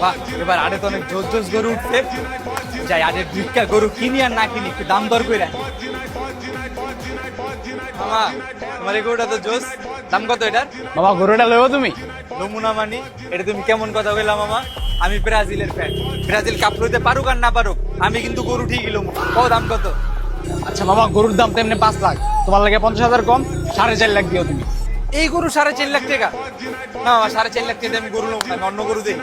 বাহ, এবার আরে তো অনেক জোস জোস গরু উঠছে। যাই আরে দুইটা গরু কিনি আর না কিনি একটু দাম দর করে। মামা, তোমার এই গরুটা তো জোস, দাম কত এটার? বাবা গরুটা লইব তুমি? নমুনা মানি, এটা তুমি কেমন কথা বললা মামা? আমি ব্রাজিলের ফ্যান, ব্রাজিল কাপ লইতে পারুক আর না পারুক, আমি কিন্তু গরু ঠিকই লমু। ও দাম কত? আচ্ছা বাবা, গরুর দাম তো এমনি 5 লাখ, তোমার লাগে 50,000 কম, 4.5 লাখ দিও তুমি। এই গরু 4.5 লাখ টাকা? না মামা, 4.5 লাখ টাকা দিয়ে আমি গরু লমু না, আমি অন্য গরু দিই।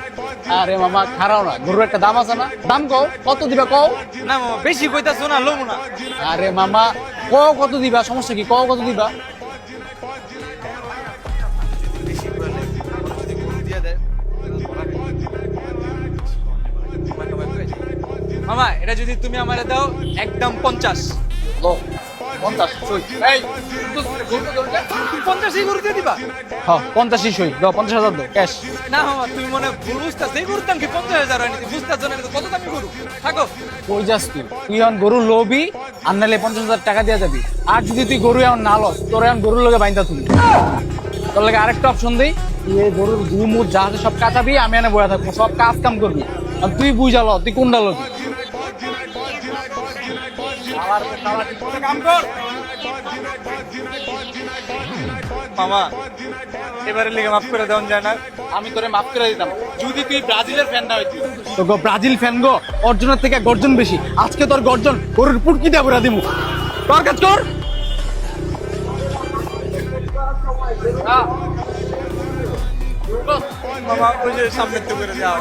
আরে মামা খারাও না, গরুর একটা দাম আছে না, দাম কও, কত দিবা কও? না মামা, বেশি কইতাছো না, লমু না। আরে মামা কও কত দিবা, সমস্যা কি, কও কত দিবা? বেশি বলে, যদি গরু দিয়ে দেয় তাহলে তো ধরা খাই। মামা, এটা যদি তুমি আমারে দাও একদম 50। লো 50 সই। এই গরুটা 50ই গরু দিয়ে দিবা? হ্যাঁ 50ই সই দাও, 50,000 দাও ক্যাশ। না মামা, তুমি মনে ভুল বুঝতেছো, এই গরুর দাম কি 50,000 হয়নি? তুমি বুঝতেছো না, এটা তো কত দামি গরু। থাকো। কই যাস তুই? তুই এখন গরু লবি আর নাহলে 50,000 টাকা দিয়ে যাবি। আর যদি তুই গরু এখন না লস, তোর এখন গরুর লগে বাইন্দা তুলি। তোর লাগে আরেকটা অপশন দেই, তুই এই গরুর গুমুর যা আছে সব কাটাবি, আমি এনে বয়া থাকবো, সব কাজ কাম করবি। আর তুই বুঝালো তুই কোনটা লবি। মামা, এবারে লিগে মাফ করে দেওয়া যায় না? আমি তোরে মাফ করে দিতাম যদি তুই ব্রাজিলের ফ্যান না হইতি। তো গো ব্রাজিল ফ্যান গো, অর্জনের থেকে গর্জন বেশি। আজকে তোর গর্জন গরুর পুটকি দিয়ে ভরা দিমু। তোর কাজ কর। মামা, ওই যে সামনে তো করে দেওয়া।